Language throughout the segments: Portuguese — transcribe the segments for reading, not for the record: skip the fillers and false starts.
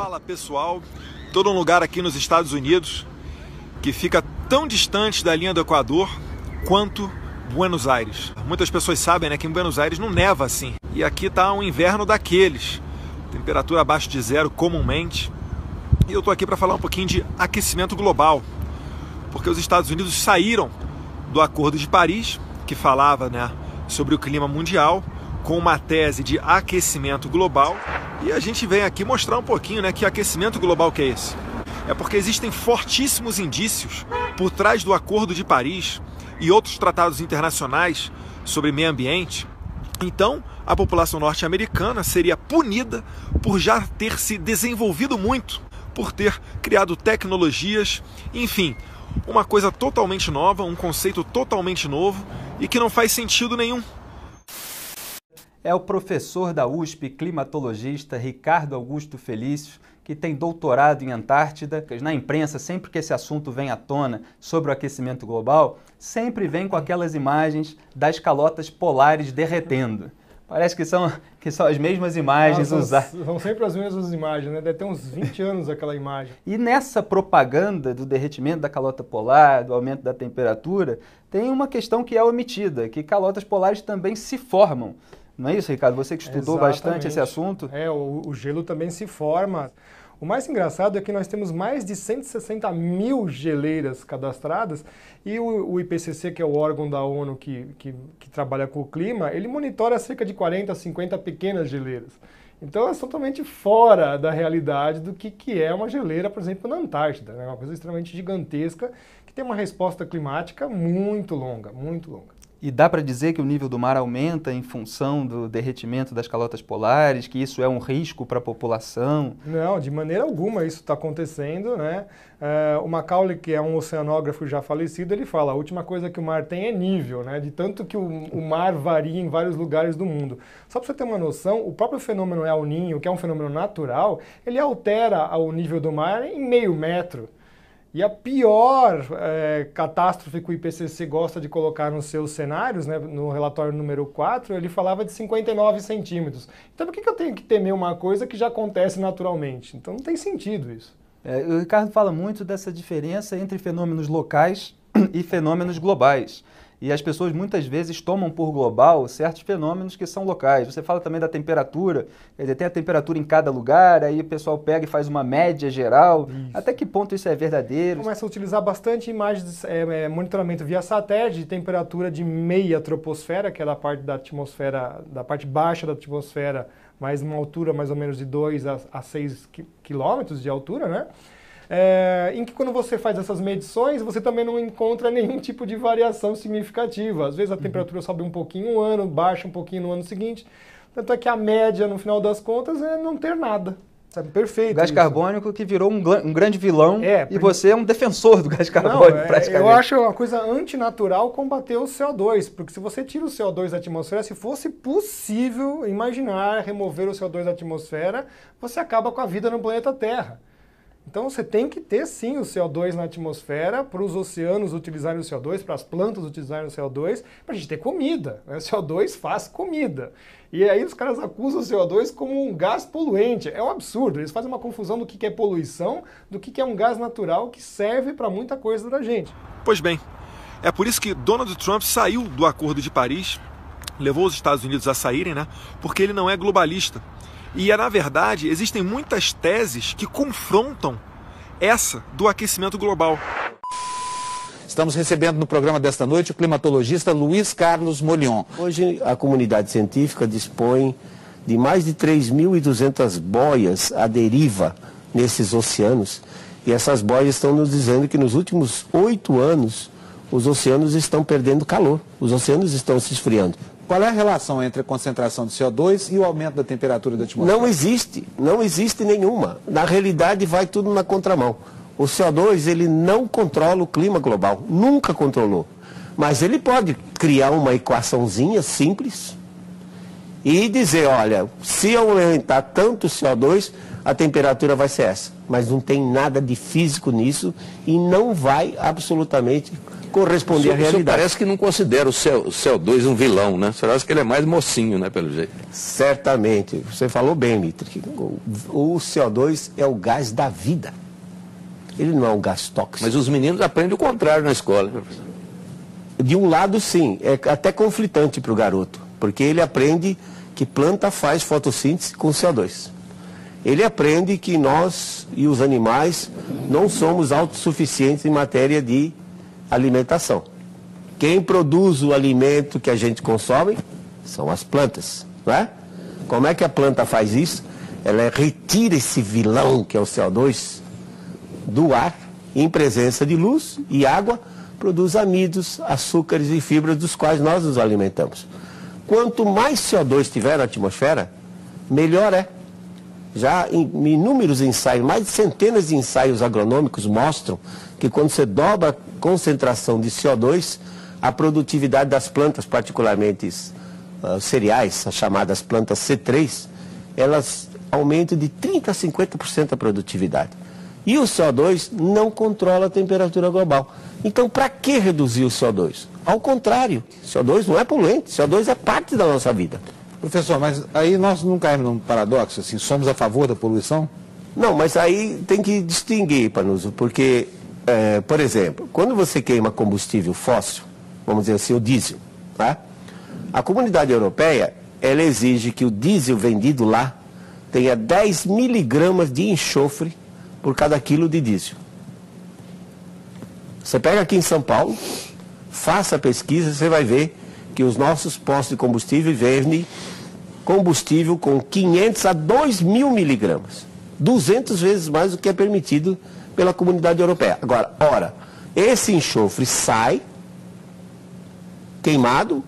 Fala pessoal, estou num lugar aqui nos Estados Unidos que fica tão distante da linha do Equador quanto Buenos Aires. Muitas pessoas sabem, né, que em Buenos Aires não neva assim. E aqui está um inverno daqueles, temperatura abaixo de zero comumente. E eu estou aqui para falar um pouquinho de aquecimento global, porque os Estados Unidos saíram do Acordo de Paris, que falava, né, sobre o clima mundial, com uma tese de aquecimento global. E a gente vem aqui mostrar um pouquinho, né, que aquecimento global que é esse. É porque existem fortíssimos indícios por trás do Acordo de Paris e outros tratados internacionais sobre meio ambiente. Então, a população norte-americana seria punida por já ter se desenvolvido muito, por ter criado tecnologias, enfim, uma coisa totalmente nova, um conceito totalmente novo e que não faz sentido nenhum. É o professor da USP, climatologista Ricardo Augusto Felício, que tem doutorado em Antártida. Na imprensa, sempre que esse assunto vem à tona sobre o aquecimento global, sempre vem com aquelas imagens das calotas polares derretendo. Parece que são as mesmas imagens usadas. São sempre as mesmas imagens, né? Deve ter uns 20 anos aquela imagem. E nessa propaganda do derretimento da calota polar, do aumento da temperatura, tem uma questão que é omitida, que calotas polares também se formam. Não é isso, Ricardo? Você que estudou bastante esse assunto. O gelo também se forma. O mais engraçado é que nós temos mais de 160 mil geleiras cadastradas e o IPCC, que é o órgão da ONU que trabalha com o clima, ele monitora cerca de 40, 50 pequenas geleiras. Então, elas são totalmente fora da realidade do que é uma geleira, por exemplo, na Antártida. É uma coisa extremamente gigantesca que tem uma resposta climática muito longa, muito longa. E dá para dizer que o nível do mar aumenta em função do derretimento das calotas polares, que isso é um risco para a população? Não, de maneira alguma isso está acontecendo, né? O Macaulay, que é um oceanógrafo já falecido, ele fala, a última coisa que o mar tem é nível, né? De tanto que o mar varia em vários lugares do mundo. Só para você ter uma noção, o próprio fenômeno El Niño, que é um fenômeno natural, ele altera o nível do mar em meio metro. E a pior catástrofe que o IPCC gosta de colocar nos seus cenários, né, no relatório número 4, ele falava de 59 centímetros. Então por que eu tenho que temer uma coisa que já acontece naturalmente? Então não tem sentido isso. O Ricardo fala muito dessa diferença entre fenômenos locais e fenômenos globais. E as pessoas muitas vezes tomam por global certos fenômenos que são locais. Você fala também da temperatura, quer dizer, tem a temperatura em cada lugar, aí o pessoal pega e faz uma média geral. Isso. Até que ponto isso é verdadeiro? Começa a utilizar bastante imagens, monitoramento via satélite de temperatura de meia troposfera, que é da parte da atmosfera, da parte baixa da atmosfera, mas uma altura mais ou menos de 2 a 6 quilômetros de altura, né? Em que quando você faz essas medições, você também não encontra nenhum tipo de variação significativa. Às vezes a temperatura sobe um pouquinho um ano, baixa um pouquinho no ano seguinte. Tanto é que a média, no final das contas, é não ter nada. Sabe? Perfeito. O gás carbônico que virou um grande vilão e você é um defensor do gás carbônico, praticamente. Eu acho uma coisa antinatural combater o CO2, porque se você tira o CO2 da atmosfera, se fosse possível imaginar remover o CO2 da atmosfera, você acaba com a vida no planeta Terra. Então você tem que ter sim o CO2 na atmosfera para os oceanos utilizarem o CO2, para as plantas utilizarem o CO2, para a gente ter comida, né? O CO2 faz comida. E aí os caras acusam o CO2 como um gás poluente. É um absurdo, eles fazem uma confusão do que é poluição, do que é um gás natural que serve para muita coisa da gente. Pois bem, é por isso que Donald Trump saiu do Acordo de Paris, levou os Estados Unidos a saírem, né? Porque ele não é globalista. E, na verdade, existem muitas teses que confrontam essa do aquecimento global. Estamos recebendo no programa desta noite o climatologista Luiz Carlos Molion. Hoje, a comunidade científica dispõe de mais de 3.200 boias à deriva nesses oceanos. E essas boias estão nos dizendo que nos últimos 8 anos, os oceanos estão perdendo calor. Os oceanos estão se esfriando. Qual é a relação entre a concentração de CO2 e o aumento da temperatura da atmosfera? Não existe nenhuma. Na realidade, vai tudo na contramão. O CO2, ele não controla o clima global, nunca controlou. Mas ele pode criar uma equaçãozinha simples e dizer, olha, se aumentar tanto o CO2, a temperatura vai ser essa. Mas não tem nada de físico nisso e não vai absolutamente corresponder à realidade. Parece que não considera o CO2 um vilão, né? O senhor acha que ele é mais mocinho, né, pelo jeito? Certamente. Você falou bem, Mitre. O CO2 é o gás da vida. Ele não é um gás tóxico. Mas os meninos aprendem o contrário na escola, professor. De um lado, sim. É até conflitante para o garoto. Porque ele aprende que planta faz fotossíntese com CO2. Ele aprende que nós e os animais não somos autossuficientes em matéria de alimentação. Quem produz o alimento que a gente consome são as plantas, não é? Como é que a planta faz isso? Ela retira esse vilão que é o CO2 do ar, em presença de luz e água, produz amidos, açúcares e fibras dos quais nós nos alimentamos. Quanto mais CO2 tiver na atmosfera, melhor é. Já em inúmeros ensaios, mais de centenas de ensaios agronômicos mostram que quando você dobra a concentração de CO2, a produtividade das plantas, particularmente cereais, as chamadas plantas C3, elas aumentam de 30% a 50% a produtividade. E o CO2 não controla a temperatura global. Então, para que reduzir o CO2? Ao contrário, CO2 não é poluente, CO2 é parte da nossa vida. Professor, mas aí nós não caímos num paradoxo, assim, somos a favor da poluição? Não, mas aí tem que distinguir, Panuso, porque, por exemplo, quando você queima combustível fóssil, vamos dizer assim, o diesel, tá? A comunidade europeia, ela exige que o diesel vendido lá tenha 10 miligramas de enxofre por cada quilo de diesel. Você pega aqui em São Paulo, faça a pesquisa, você vai ver que os nossos postos de combustível vendem combustível com 500 a 2.000 miligramas. 200 vezes mais do que é permitido pela comunidade europeia. Agora, esse enxofre sai queimado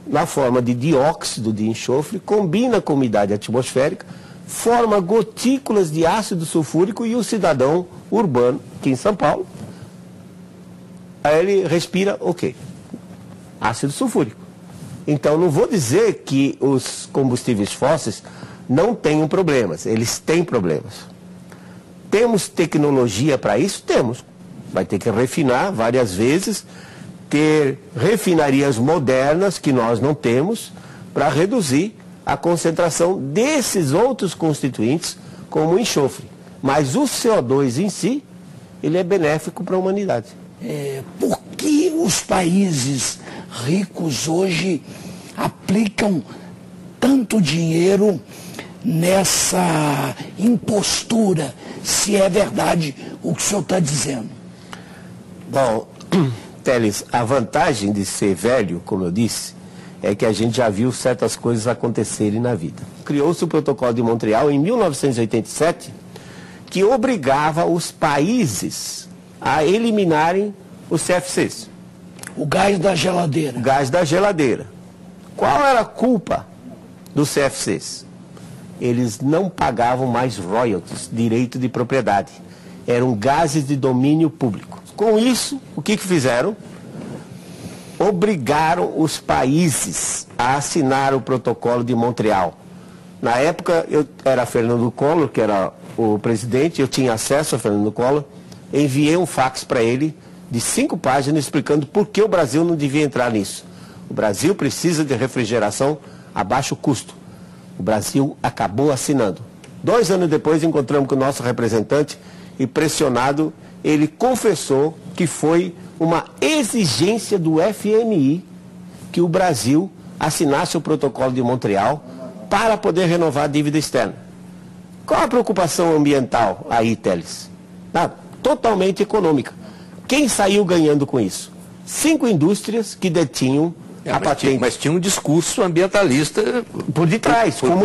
na forma de dióxido de enxofre, combina com a umidade atmosférica, forma gotículas de ácido sulfúrico e o cidadão urbano, aqui em São Paulo, aí ele respira, ácido sulfúrico. Então, não vou dizer que os combustíveis fósseis não tenham problemas, eles têm problemas. Temos tecnologia para isso? Temos. Vai ter que refinar várias vezes, ter refinarias modernas que nós não temos para reduzir a concentração desses outros constituintes como o enxofre. Mas o CO2 em si, ele é benéfico para a humanidade. Por que os países ricos hoje aplicam tanto dinheiro nessa impostura, se é verdade o que o senhor está dizendo? Bom, Teles, a vantagem de ser velho, como eu disse, é que a gente já viu certas coisas acontecerem na vida. Criou-se o Protocolo de Montreal em 1987, que obrigava os países a eliminarem os CFCs. O gás da geladeira. O gás da geladeira. Qual era a culpa dos CFCs? Eles não pagavam mais royalties, direito de propriedade. Eram gases de domínio público. Com isso, o que fizeram? Obrigaram os países a assinar o Protocolo de Montreal. Na época, eu era Fernando Collor, que era o presidente, eu tinha acesso a Fernando Collor, enviei um fax para ele de 5 páginas explicando por que o Brasil não devia entrar nisso. O Brasil precisa de refrigeração a baixo custo. O Brasil acabou assinando. 2 anos depois, encontramos com o nosso representante e, pressionado, ele confessou que foi uma exigência do FMI que o Brasil assinasse o Protocolo de Montreal para poder renovar a dívida externa. Qual a preocupação ambiental aí, Teles? Totalmente econômica. Quem saiu ganhando com isso? 5 indústrias que detinham a patente. Mas tinha um discurso ambientalista por detrás, como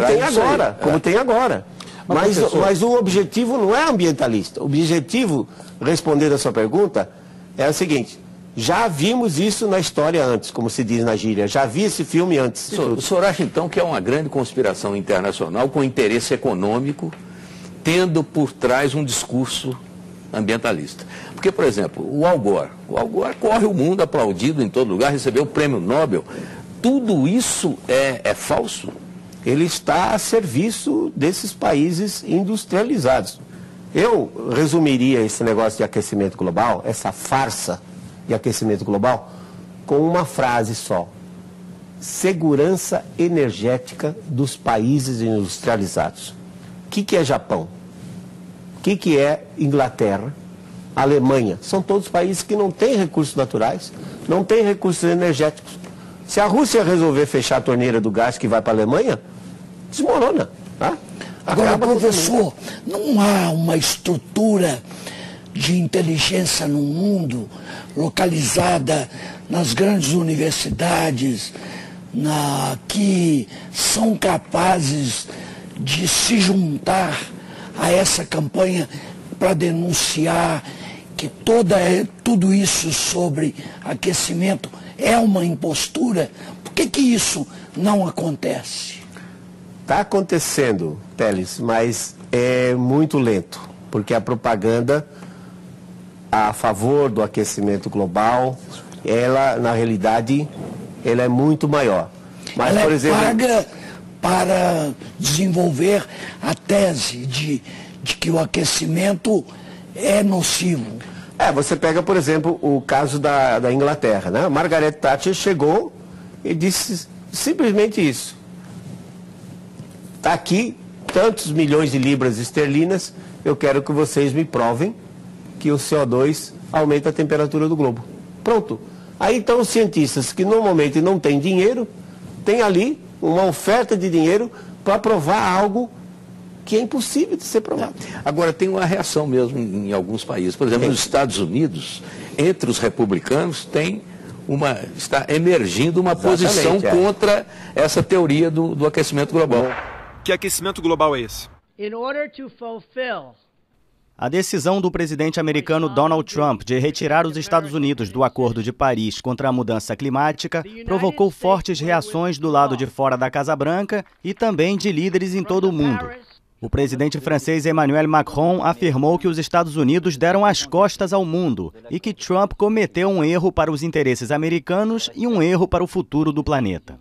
tem agora. Mas o objetivo não é ambientalista. O objetivo, respondendo a sua pergunta, é o seguinte: já vimos isso na história antes, como se diz na gíria. Já vi esse filme antes. O senhor acha, então, que é uma grande conspiração internacional com interesse econômico, tendo por trás um discurso ambientalista? Porque, por exemplo, o Al Gore corre o mundo aplaudido em todo lugar, recebeu o prêmio Nobel. Tudo isso é falso? Ele está a serviço desses países industrializados. Eu resumiria esse negócio de aquecimento global, essa farsa, de aquecimento global com uma frase só: segurança energética dos países industrializados. O que é Japão? O que é Inglaterra? Alemanha? São todos países que não têm recursos naturais, não têm recursos energéticos. Se a Rússia resolver fechar a torneira do gás que vai para a Alemanha, desmorona. Tá? Agora, professor, não há uma estrutura de inteligência no mundo localizada nas grandes universidades que são capazes de se juntar a essa campanha para denunciar que tudo isso sobre aquecimento é uma impostura? Por que isso não acontece? Está acontecendo, Teles, mas é muito lento, porque a propaganda a favor do aquecimento global, ela, na realidade, ela é muito maior. Mas, ela por exemplo, paga para desenvolver a tese de que o aquecimento é nocivo. Você pega, por exemplo, o caso da Inglaterra, né? Margaret Thatcher chegou e disse simplesmente isso. Está aqui tantos milhões de libras esterlinas, eu quero que vocês me provem que o CO2 aumenta a temperatura do globo. Pronto. Aí então os cientistas que normalmente não têm dinheiro, têm ali uma oferta de dinheiro para provar algo que é impossível de ser provado. Agora, tem uma reação mesmo em alguns países. Por exemplo, nos Estados Unidos, entre os republicanos, está emergindo uma posição contra essa teoria do aquecimento global. Que aquecimento global é esse? A decisão do presidente americano Donald Trump de retirar os Estados Unidos do Acordo de Paris contra a mudança climática provocou fortes reações do lado de fora da Casa Branca e também de líderes em todo o mundo. O presidente francês Emmanuel Macron afirmou que os Estados Unidos deram as costas ao mundo e que Trump cometeu um erro para os interesses americanos e um erro para o futuro do planeta.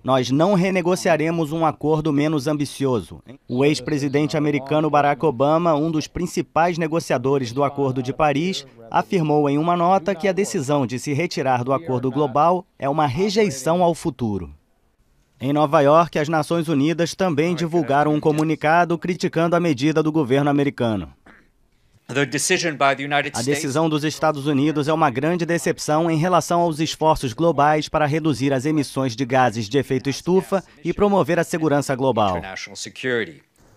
Nós não renegociaremos um acordo menos ambicioso. O ex-presidente americano Barack Obama, um dos principais negociadores do Acordo de Paris, afirmou em uma nota que a decisão de se retirar do acordo global é uma rejeição ao futuro. Em Nova York, as Nações Unidas também divulgaram um comunicado criticando a medida do governo americano. A decisão dos Estados Unidos é uma grande decepção em relação aos esforços globais para reduzir as emissões de gases de efeito estufa e promover a segurança global.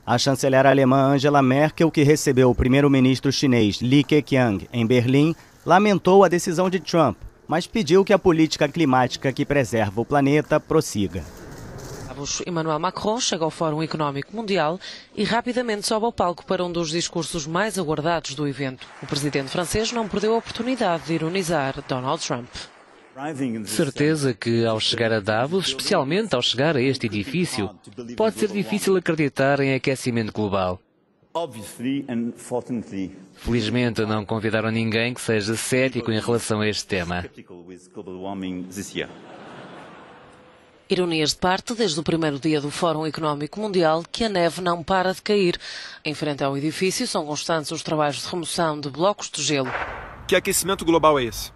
A chanceler alemã Angela Merkel, que recebeu o primeiro-ministro chinês Li Keqiang em Berlim, lamentou a decisão de Trump, mas pediu que a política climática que preserva o planeta prossiga. Emmanuel Macron chega ao Fórum Económico Mundial e rapidamente sobe ao palco para um dos discursos mais aguardados do evento. O presidente francês não perdeu a oportunidade de ironizar Donald Trump. Certeza que ao chegar a Davos, especialmente ao chegar a este edifício, pode ser difícil acreditar em aquecimento global. Felizmente não convidaram ninguém que seja cético em relação a este tema. Ironias de parte, desde o primeiro dia do Fórum Económico Mundial, que a neve não para de cair. Em frente ao edifício são constantes os trabalhos de remoção de blocos de gelo. Que aquecimento global é esse?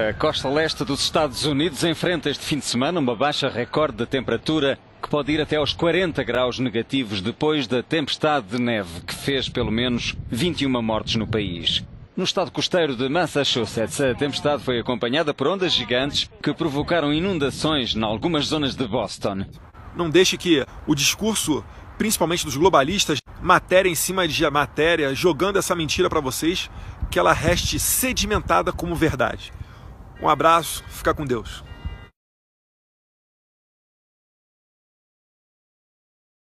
A costa leste dos Estados Unidos enfrenta este fim de semana uma baixa recorde de temperatura que pode ir até aos 40 graus negativos depois da tempestade de neve que fez pelo menos 21 mortes no país. No estado costeiro de Massachusetts, a tempestade foi acompanhada por ondas gigantes que provocaram inundações em algumas zonas de Boston. Não deixe que o discurso, principalmente dos globalistas, matéria em cima de matéria, jogando essa mentira para vocês, que ela reste sedimentada como verdade. Um abraço, fica com Deus.